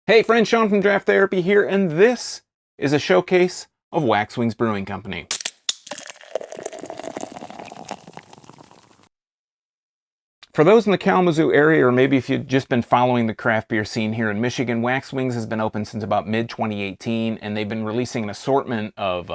Hey friends, Sean from Draft Therapy here, and this is a showcase of Wax Wings Brewing Company. For those in the Kalamazoo area, or maybe if you've just been following the craft beer scene here in Michigan, Wax Wings has been open since about mid-2018, and they've been releasing an assortment of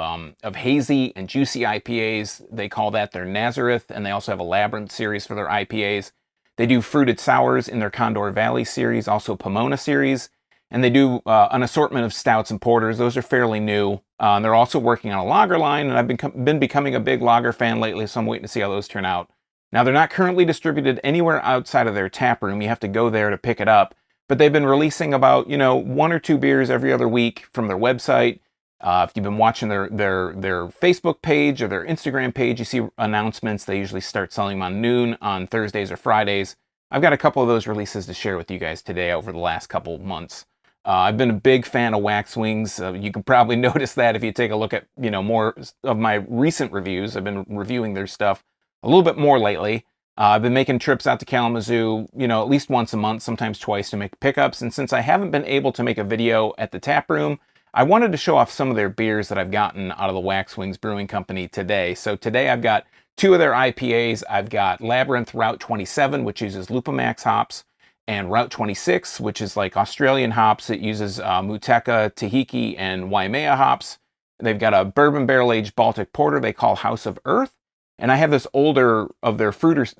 hazy and juicy IPAs. They call that their Nazareth, and they also have a Labyrinth series for their IPAs. They do fruited sours in their Condor Valley series, also Pomona series. And they do an assortment of stouts and porters. Those are fairly new. They're also working on a lager line, and I've been becoming a big lager fan lately, so I'm waiting to see how those turn out. Now, they're not currently distributed anywhere outside of their tap room. You have to go there to pick it up. But they've been releasing about, one or two beers every other week from their website. If you've been watching their Facebook page or their Instagram page, you see announcements. They usually start selling them on noon on Thursdays or Fridays. I've got a couple of those releases to share with you guys today over the last couple of months. I've been a big fan of Wax Wings. You can probably notice that if you take a look at, more of my recent reviews. I've been reviewing their stuff a little bit more lately. I've been making trips out to Kalamazoo, at least once a month, sometimes twice to make pickups. And since I haven't been able to make a video at the tap room, I wanted to show off some of their beers that I've gotten out of the Wax Wings Brewing Company today. So today I've got two of their IPAs. I've got Labyrinth Route 27, which uses Lupamax hops, and Route 26, which is like Australian hops. It uses Muteca, Tahiki, and Waimea hops. They've got a bourbon barrel-aged Baltic porter they call House of Earth. And I have this older of their fruited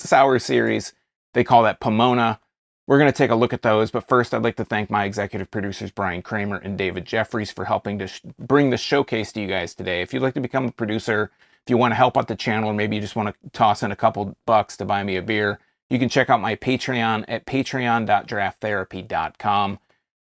sour series. They call that Pomona. We're going to take a look at those, but first I'd like to thank my executive producers, Brian Kramer and David Jeffries, for helping to bring this showcase to you guys today. If you'd like to become a producer, if you want to help out the channel, or maybe you just want to toss in a couple bucks to buy me a beer, you can check out my Patreon at patreon.drafttherapy.com.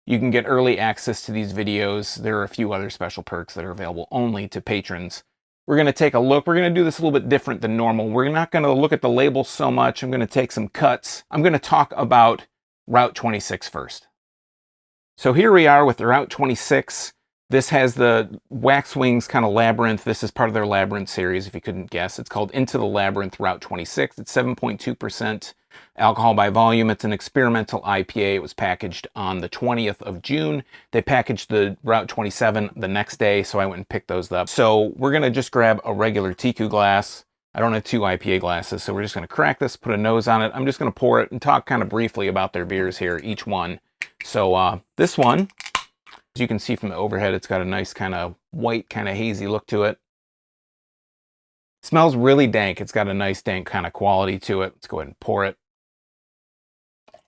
You can get early access to these videos. There are a few other special perks that are available only to patrons. We're going to take a look. We're going to do this a little bit different than normal. We're not going to look at the labels so much. I'm going to take some cuts. I'm going to talk about Route 26 first. So here we are with the Route 26. This has the Wax Wings kind of Labyrinth. This is part of their Labyrinth series, if you couldn't guess. It's called Into the Labyrinth Route 26. It's 7.2% alcohol by volume. It's an experimental IPA. It was packaged on the 20th of June. They packaged the Route 27 the next day, so I went and picked those up. So we're going to just grab a regular Tiku glass. I don't have two IPA glasses, so we're just going to crack this, put a nose on it. I'm just going to pour it and talk kind of briefly about their beers here, each one. So this one, as you can see from the overhead, it's got a nice kind of white, kind of hazy look to it. Smells really dank. It's got a nice dank kind of quality to it. Let's go ahead and pour it.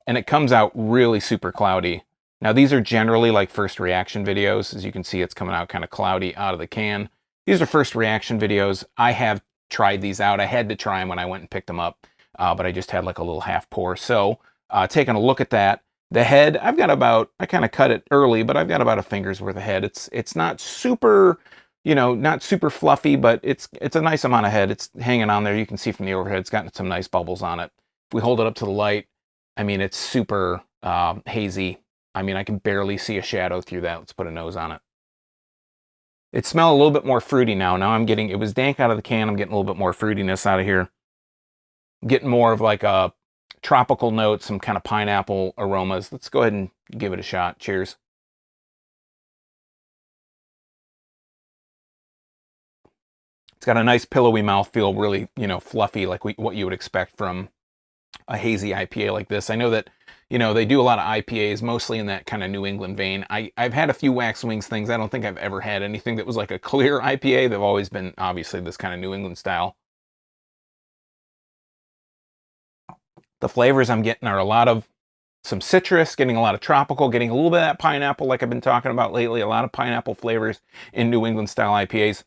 And it comes out really super cloudy. Now these are generally like first reaction videos. As you can see, it's coming out kind of cloudy out of the can. These are first reaction videos. I have tried these out. I had to try them when I went and picked them up, but I just had like a little half pour. So taking a look at that, the head, I've got about, I kind of cut it early, but I've got about a finger's worth of head. It's not super, not super fluffy, but it's a nice amount of head. It's hanging on there. You can see from the overhead, it's gotten some nice bubbles on it. If we hold it up to the light, I mean, it's super hazy. I mean, I can barely see a shadow through that. Let's put a nose on it. It smells a little bit more fruity now. Now I'm getting, it was dank out of the can. I'm getting a little bit more fruitiness out of here. I'm getting more of like a tropical note, some kind of pineapple aromas. Let's go ahead and give it a shot. Cheers. It's got a nice pillowy mouthfeel, really, fluffy, like what you would expect from a hazy IPA like this. I know that, they do a lot of IPAs, mostly in that kind of New England vein. I've had a few Wax Wings things. I don't think I've ever had anything that was like a clear IPA. They've always been, obviously, this kind of New England style. The flavors I'm getting are a lot of some citrus, getting a lot of tropical, getting a little bit of that pineapple like I've been talking about lately, a lot of pineapple flavors in New England style IPAs.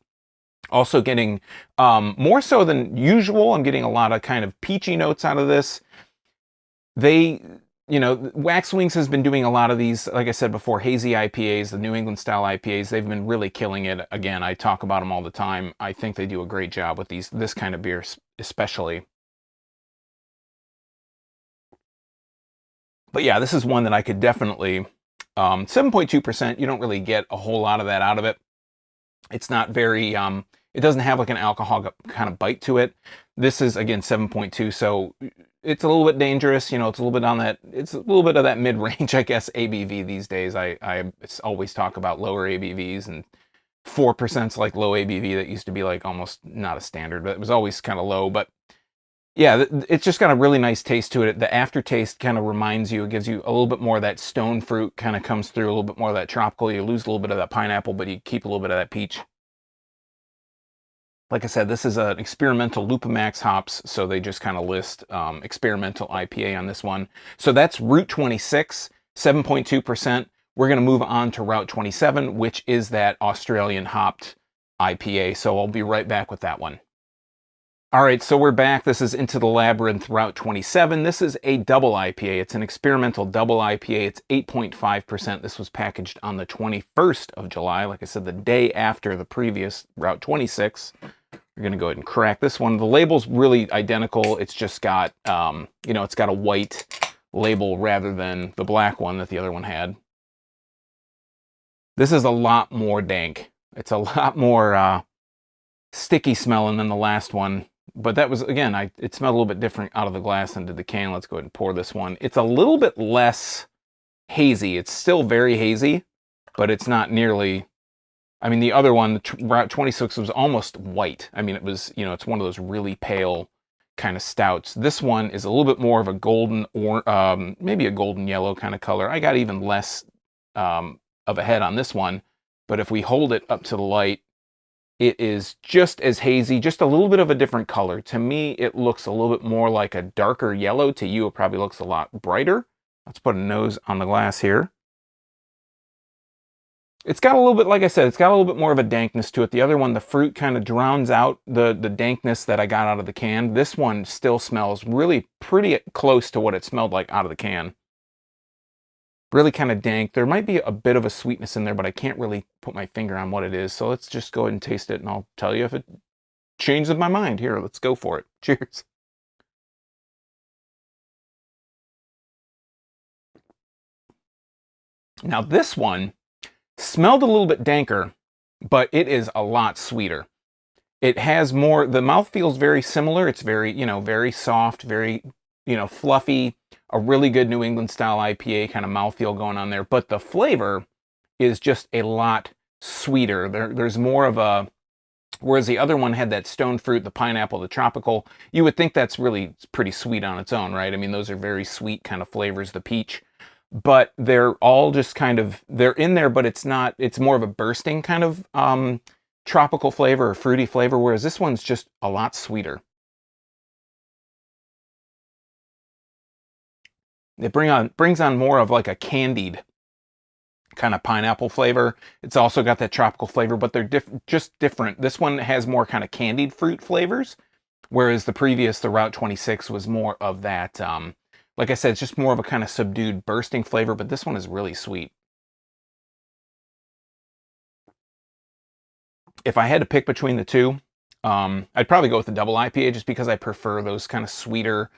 Also getting, more so than usual, I'm getting a lot of kind of peachy notes out of this. Wax Wings has been doing a lot of these, like I said before, hazy IPAs, the New England style IPAs. They've been really killing it. Again, I talk about them all the time. I think they do a great job with this kind of beer, especially. But yeah, this is one that I could definitely, 7.2%, you don't really get a whole lot of that out of it. It's not very, it doesn't have like an alcohol kind of bite to it. This is, again, 7.2, so it's a little bit dangerous. You know, it's a little bit on that, it's a little bit of that mid-range, I guess, ABV these days. I always talk about lower ABVs, and 4% is like low ABV. That used to be like almost not a standard, but it was always kind of low. But yeah, it's just got a really nice taste to it. The aftertaste kind of reminds you, it gives you a little bit more of that stone fruit kind of comes through, a little bit more of that tropical. You lose a little bit of that pineapple, but you keep a little bit of that peach. Like I said, this is an experimental Lupamax hops, so they just kind of list experimental IPA on this one. So that's Route 26, 7.2%. We're going to move on to Route 27, which is that Australian hopped IPA. So I'll be right back with that one. All right, so we're back. This is Into the Labyrinth Route 27. This is a double IPA. It's an experimental double IPA. It's 8.5%. This was packaged on the 21st of July. Like I said, the day after the previous Route 26. We're going to go ahead and crack this one. The label's really identical. It's just got, you know, it's got a white label rather than the black one that the other one had. This is a lot more dank. It's a lot more sticky smelling than the last one. But that was, again, it smelled a little bit different out of the glass than did the can. Let's go ahead and pour this one. It's a little bit less hazy. It's still very hazy, but it's not nearly... I mean, the other one, Route 26, was almost white. I mean, it was, you know, it's one of those really pale kind of stouts. This one is a little bit more of a golden, or maybe a golden yellow kind of color. I got even less of a head on this one, but if we hold it up to the light, it is just as hazy, just a little bit of a different color. To me, it looks a little bit more like a darker yellow. To you, it probably looks a lot brighter. Let's put a nose on the glass here. It's got a little bit, like I said, it's got a little bit more of a dankness to it. The other one, the fruit kind of drowns out the dankness that I got out of the can. This one still smells really pretty close to what it smelled like out of the can. Really kind of dank. There might be a bit of a sweetness in there, but I can't really put my finger on what it is. So let's just go ahead and taste it, and I'll tell you if it changes my mind. Here, let's go for it. Cheers. Now this one smelled a little bit danker, but it is a lot sweeter. It has more, the mouth feels very similar. It's very, you know, very soft, very, you know, fluffy, a really good New England style IPA kind of mouthfeel going on there. But the flavor is just a lot sweeter. There's more of a, whereas the other one had that stone fruit, the pineapple, the tropical, you would think that's really pretty sweet on its own, right? I mean, those are very sweet kind of flavors, the peach. But they're all just kind of, they're in there, but it's not, it's more of a bursting kind of tropical flavor or fruity flavor, whereas this one's just a lot sweeter. It brings on more of like a candied kind of pineapple flavor. It's also got that tropical flavor, but they're just different. This one has more kind of candied fruit flavors, whereas the previous, the Route 26, was more of that, like I said, it's just more of a kind of subdued bursting flavor, but this one is really sweet. If I had to pick between the two, I'd probably go with the double IPA just because I prefer those kind of sweeter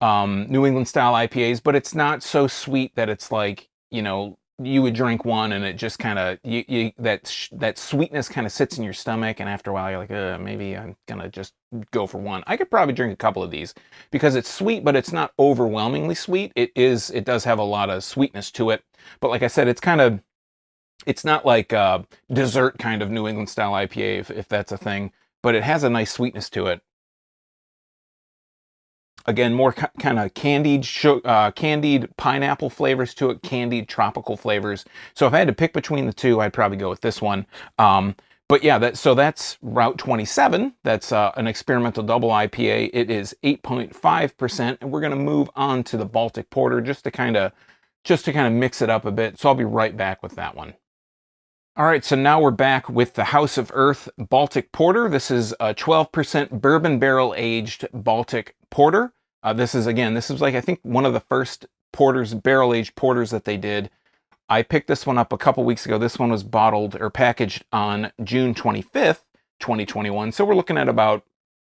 New England style IPAs, but it's not so sweet that it's like, you know, you would drink one and it just kind of, that sweetness kind of sits in your stomach, and after a while you're like, maybe I'm gonna just go for one. I could probably drink a couple of these because it's sweet, but it's not overwhelmingly sweet. It does have a lot of sweetness to it, but like I said, it's kind of, it's not like a dessert kind of New England style IPA, if that's a thing, but it has a nice sweetness to it. Again, more kind of candied pineapple flavors to it, candied tropical flavors. So if I had to pick between the two, I'd probably go with this one. But yeah, so that's Route 27. That's an experimental double IPA. It is 8.5%, and we're going to move on to the Baltic Porter just to kind of mix it up a bit. So I'll be right back with that one. All right, so now we're back with the House of Earth Baltic Porter. This is a 12% bourbon barrel aged Baltic Porter. This is like, I think, one of the first porters, barrel aged porters that they did. I picked this one up a couple weeks ago. This one was bottled or packaged on June 25th, 2021. So we're looking at about,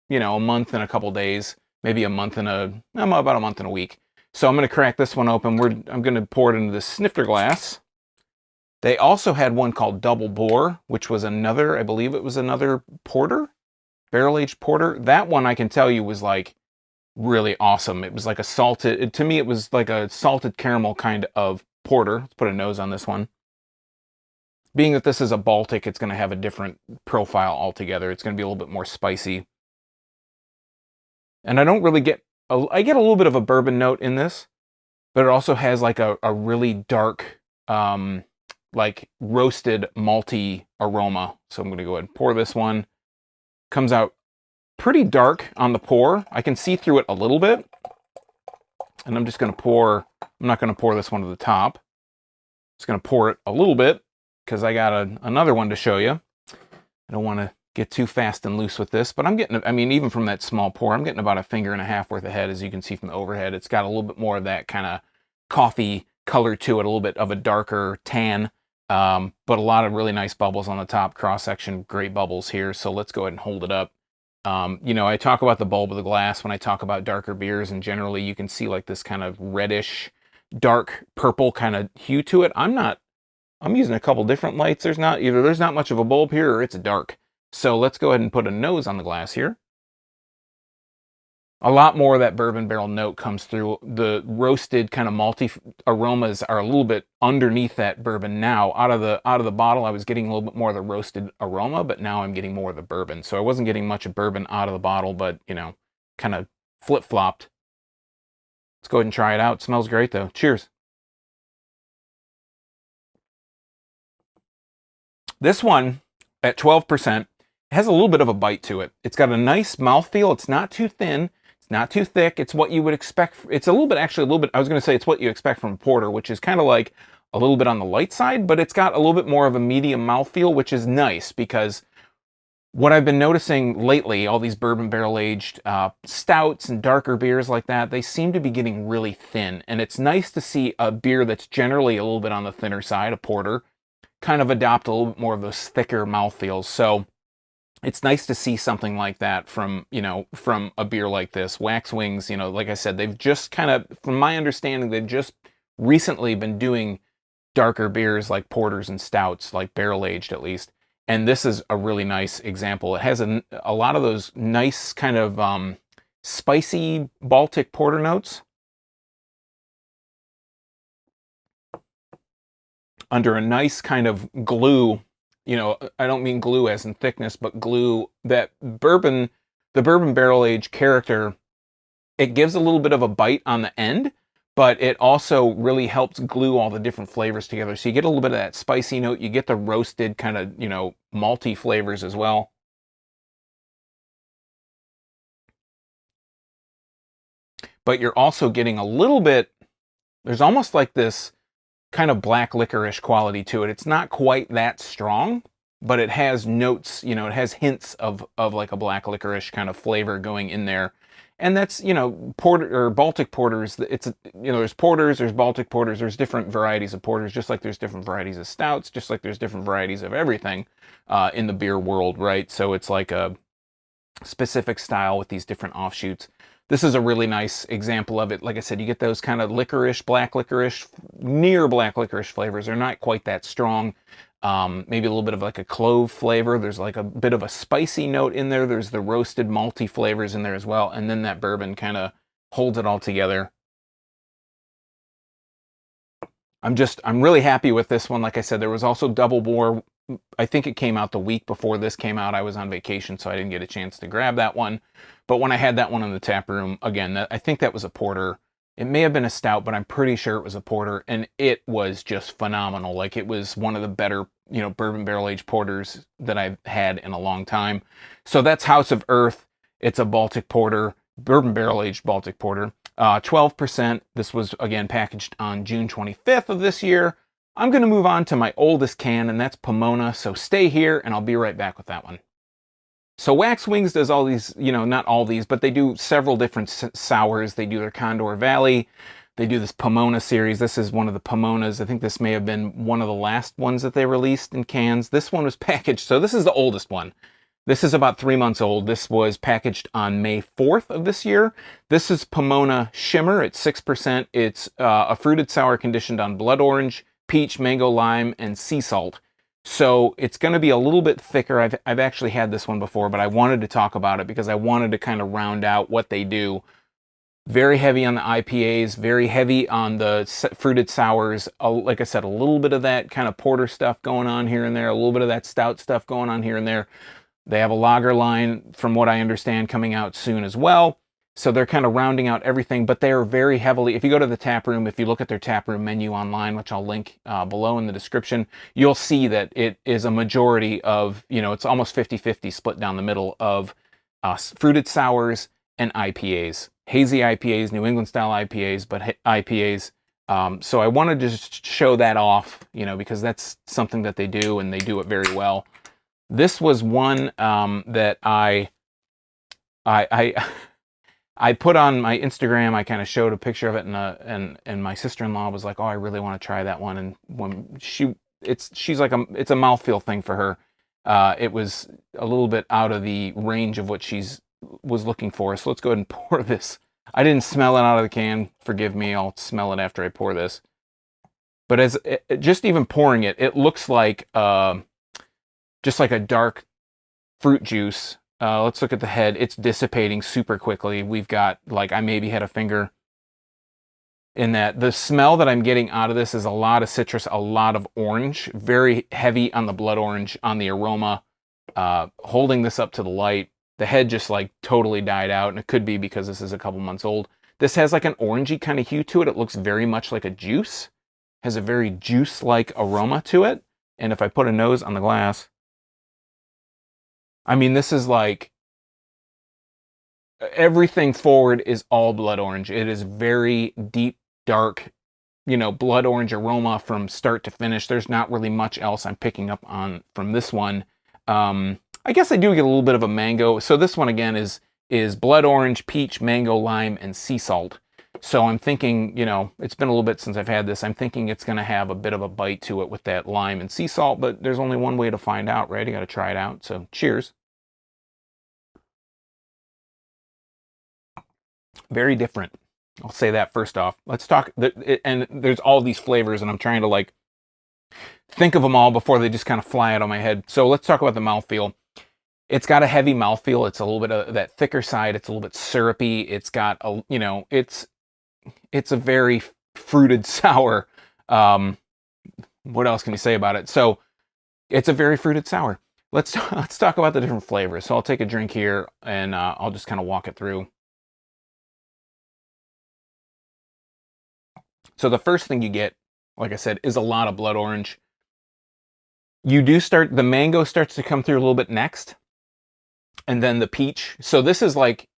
you know, a month and a couple days, maybe about a month and a week. So I'm going to crack this one open. I'm going to pour it into this snifter glass. They also had one called Double Bore, which was another, I believe it was another porter, barrel-aged porter. That one, I can tell you, was like really awesome. It was like a salted, to me, it was like a salted caramel kind of porter. Let's put a nose on this one. Being that this is a Baltic, it's going to have a different profile altogether. It's going to be a little bit more spicy. And I don't really get, I get a little bit of a bourbon note in this, but it also has like a really dark, like roasted malty aroma. So I'm going to go ahead and pour this one. Comes out pretty dark on the pour. I can see through it a little bit. And I'm just going to pour, I'm not going to pour this one to the top. Just going to pour it a little bit because I got another one to show you. I don't want to get too fast and loose with this, but I'm getting, I mean, even from that small pour, I'm getting about 1.5 fingers worth of head, as you can see from the overhead. It's got a little bit more of that kind of coffee color to it, a little bit of a darker tan, but a lot of really nice bubbles on the top, cross-section, great bubbles here. So let's go ahead and hold it up. You know, I talk about the bulb of the glass when I talk about darker beers, and generally you can see like this kind of reddish, dark purple kind of hue to it. I'm using a couple different lights. There's not much of a bulb here, or it's dark. So let's go ahead and put a nose on the glass here. A lot more of that bourbon barrel note comes through. The roasted kind of malty aromas are a little bit underneath that bourbon now. Out of the bottle, I was getting a little bit more of the roasted aroma, but now I'm getting more of the bourbon. So I wasn't getting much of bourbon out of the bottle, but, you know, kind of flip-flopped. Let's go ahead and try it out. It smells great, though. Cheers. This one, at 12%, has a little bit of a bite to it. It's got a nice mouthfeel. It's not too thin. It's not too thick. It's what you would expect. It's a little bit, actually, a little bit, I was going to say it's what you expect from a porter, which is kind of like a little bit on the light side, but it's got a little bit more of a medium mouthfeel, which is nice because what I've been noticing lately, all these bourbon barrel-aged stouts and darker beers like that, they seem to be getting really thin. And it's nice to see a beer that's generally a little bit on the thinner side, a porter, kind of adopt a little bit more of those thicker mouthfeels. So it's nice to see something like that from, you know, from a beer like this. Wax Wings, you know, like I said, they've just kind of, from my understanding, they've just recently been doing darker beers like porters and stouts, like barrel-aged at least. And this is a really nice example. It has a lot of those nice kind of spicy Baltic porter notes under a nice kind of glue. You know, I don't mean glue as in thickness, but glue that bourbon, the bourbon barrel-aged character, it gives a little bit of a bite on the end, but it also really helps glue all the different flavors together. So you get a little bit of that spicy note, you get the roasted kind of, you know, malty flavors as well. But you're also getting a little bit, there's almost like this kind of black licorice quality to it. It's not quite that strong, but it has notes, you know, it has hints of like a black licorice kind of flavor going in there. And that's, you know, porter or Baltic porters, it's, you know, there's porters, there's Baltic porters, there's different varieties of porters, just like there's different varieties of stouts, just like there's different varieties of everything in the beer world, right? So it's like a specific style with these different offshoots. This is a really nice example of it. Like I said, you get those kind of licorice, black licorice, near black licorice flavors. They're not quite that strong. Maybe a little bit of like a clove flavor. There's like a bit of a spicy note in there. There's the roasted malty flavors in there as well. And then that bourbon kind of holds it all together. I'm really happy with this one. Like I said, there was also Double Bore. I think it came out the week before this came out. I was on vacation, so I didn't get a chance to grab that one. But when I had that one in the tap room, again, I think that was a porter. It may have been a stout, but I'm pretty sure it was a porter, and it was just phenomenal. Like, it was one of the better, you know, bourbon barrel-aged porters that I've had in a long time. So that's House of Earth. It's a Baltic porter, bourbon barrel-aged Baltic porter. 12%. This was, again, packaged on June 25th of this year. I'm going to move on to my oldest can, and that's Pomona, so stay here, and I'll be right back with that one. So Wax Wings does all these, you know, not all these, but they do several different sours. They do their Condor Valley. They do this Pomona series. This is one of the Pomonas. I think this may have been one of the last ones that they released in cans. This one was packaged, so this is the oldest one. This is about 3 months old. This was packaged on May 4th of this year. This is Pomona Shimmer. It's 6%. It's a fruited sour conditioned on blood orange, peach, mango, lime, and sea salt. So it's going to be a little bit thicker. I've actually had this one before, but I wanted to talk about it because I wanted to kind of round out what they do. Very heavy on the IPAs, very heavy on the fruited sours. Like I said, a little bit of that kind of porter stuff going on here and there, a little bit of that stout stuff going on here and there. They have a lager line, from what I understand, coming out soon as well. So they're kind of rounding out everything, but they are very heavily, if you go to the Taproom, if you look at their Taproom menu online, which I'll link below in the description, you'll see that it is a majority of, it's almost 50-50 split down the middle of fruited sours and IPAs. Hazy IPAs, New England style IPAs, but IPAs. So I wanted to just show that off, because that's something that they do, and they do it very well. This was one that I put on my Instagram. I kind of showed a picture of it, and my sister-in-law was like, "Oh, I really want to try that one." And when she's like, it's a mouthfeel thing for her. It was a little bit out of the range of what was looking for. So let's go ahead and pour this. I didn't smell it out of the can. Forgive me. I'll smell it after I pour this. But just even pouring it, it looks like just like a dark fruit juice. Let's look at the head. It's dissipating super quickly. We've got, like, I maybe had a finger in that. The smell that I'm getting out of this is a lot of citrus, a lot of orange, very heavy on the blood orange, on the aroma. Holding this up to the light, the head just like totally died out, and it could be because this is a couple months old. This has like an orangey kind of hue to it. It looks very much like a juice. Has a very juice-like aroma to it. And if I put a nose on the glass, I mean, this is like, everything forward is all blood orange. It is very deep, dark, blood orange aroma from start to finish. There's not really much else I'm picking up on from this one. I guess I do get a little bit of a mango. So this one again is blood orange, peach, mango, lime, and sea salt. So I'm thinking, it's been a little bit since I've had this. I'm thinking it's going to have a bit of a bite to it with that lime and sea salt, but there's only one way to find out, right? You got to try it out. So cheers. Very different. I'll say that first off. Let's talk, and there's all these flavors, and I'm trying to like think of them all before they just kind of fly out of my head. So let's talk about the mouthfeel. It's got a heavy mouthfeel. It's a little bit of that thicker side. It's a little bit syrupy. It's got a, it's a very fruited sour. What else can you say about it? So it's a very fruited sour. Let's talk about the different flavors. So I'll take a drink here, and I'll just kind of walk it through. So the first thing you get, like I said, is a lot of blood orange. You do the mango starts to come through a little bit next, and then the peach. So this is like,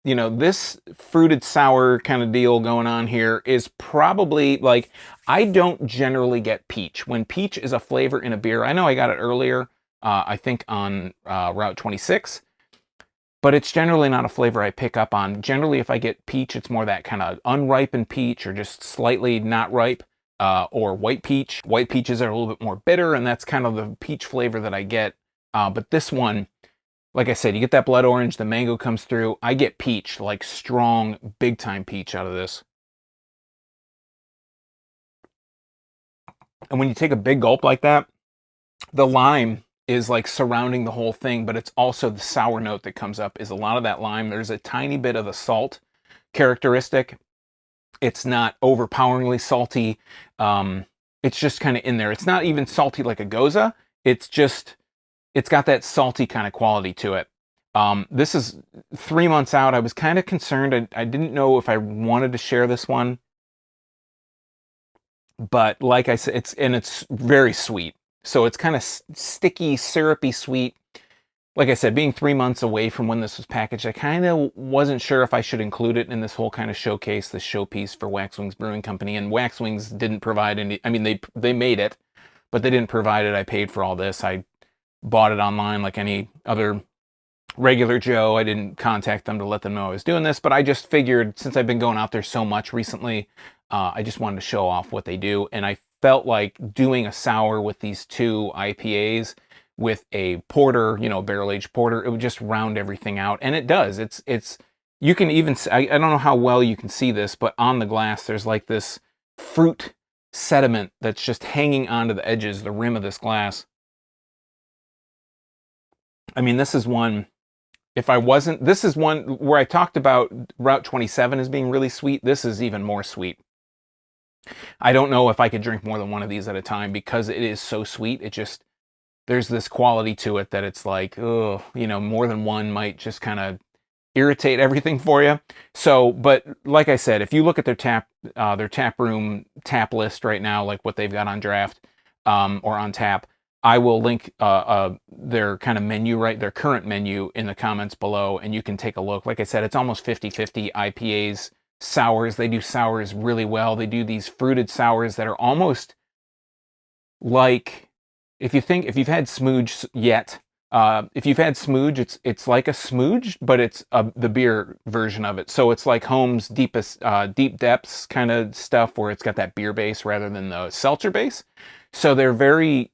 this fruited sour kind of deal going on here is probably like, I don't generally get peach. When peach is a flavor in a beer, I know I got it earlier, I think on Route 26, but it's generally not a flavor I pick up on. Generally, if I get peach, it's more that kind of unripened peach or just slightly not ripe, or white peach. White peaches are a little bit more bitter, and that's kind of the peach flavor that I get. But this one, like I said, you get that blood orange, the mango comes through. I get peach, like strong, big-time peach out of this. And when you take a big gulp like that, the lime is like surrounding the whole thing, but it's also the sour note that comes up is a lot of that lime. There's a tiny bit of the salt characteristic. It's not overpoweringly salty. It's just kind of in there. It's not even salty like a Goza. It's got that salty kind of quality to it. This is 3 months out. I was kind of concerned. I didn't know if I wanted to share this one. But like I said, it's very sweet. So it's kind of sticky, syrupy sweet. Like I said, being 3 months away from when this was packaged, I kind of wasn't sure if I should include it in this whole kind of showcase, this showpiece for Wax Wings Brewing Company. And Wax Wings didn't provide any, I mean, they made it, but they didn't provide it. I paid for all this. I bought it online like any other regular Joe. I didn't contact them to let them know I was doing this, but I just figured, since I've been going out there so much recently, I just wanted to show off what they do. And I felt like doing a sour with these two IPAs with a porter, barrel-aged porter, it would just round everything out. And it does. You can even, I don't know how well you can see this, but on the glass, there's like this fruit sediment that's just hanging onto the edges, the rim of this glass. I mean, this is one, if I wasn't, this is one where I talked about Route 27 as being really sweet. This is even more sweet. I don't know if I could drink more than one of these at a time because it is so sweet. It just, there's this quality to it that it's like, oh, you know, more than one might just kind of irritate everything for you. So, but like I said, if you look at their Taproom tap list right now, like what they've got on draft or on tap, I will link their kind of menu, right, their current menu in the comments below, and you can take a look. Like I said, it's almost 50-50 IPAs, sours. They do sours really well. They do these fruited sours that are almost like, if you've had Smooge yet, if you've had Smooge, it's like a Smooge, but it's the beer version of it. So it's like Home's deep depths kind of stuff, where it's got that beer base rather than the seltzer base. So they're very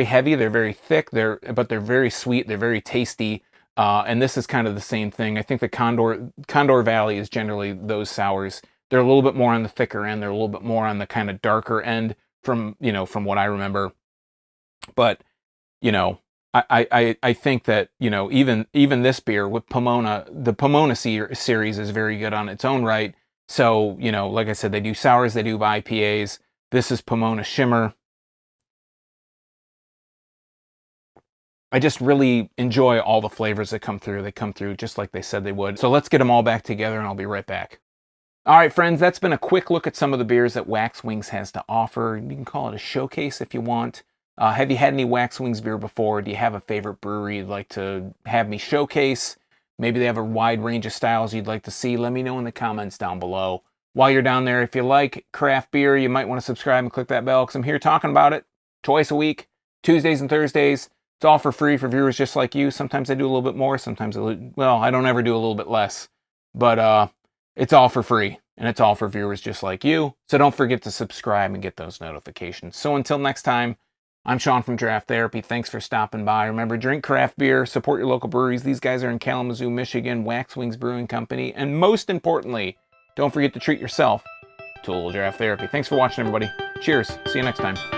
heavy, they're very thick, but they're very sweet, they're very tasty. And this is kind of the same thing. I think the Condor Valley is generally those sours. They're a little bit more on the thicker end. They're a little bit more on the kind of darker end from what I remember. But, you know, I think that, you know, even this beer with Pomona, the Pomona series is very good on its own right. So, you know, like I said, they do sours, they do IPAs. This is Pomona Shimmer. I just really enjoy all the flavors that come through. They come through just like they said they would. So let's get them all back together and I'll be right back. All right, friends, that's been a quick look at some of the beers that Wax Wings has to offer. You can call it a showcase if you want. Have you had any Wax Wings beer before? Do you have a favorite brewery you'd like to have me showcase? Maybe they have a wide range of styles you'd like to see. Let me know in the comments down below. While you're down there, if you like craft beer, you might want to subscribe and click that bell because I'm here talking about it twice a week, Tuesdays and Thursdays. It's all for free for viewers just like you. Sometimes I do a little bit more. Sometimes, I don't ever do a little bit less. But it's all for free. And it's all for viewers just like you. So don't forget to subscribe and get those notifications. So until next time, I'm Sean from Draft Therapy. Thanks for stopping by. Remember, drink craft beer. Support your local breweries. These guys are in Kalamazoo, Michigan. Wax Wings Brewing Company. And most importantly, don't forget to treat yourself to a little draft therapy. Thanks for watching, everybody. Cheers. See you next time.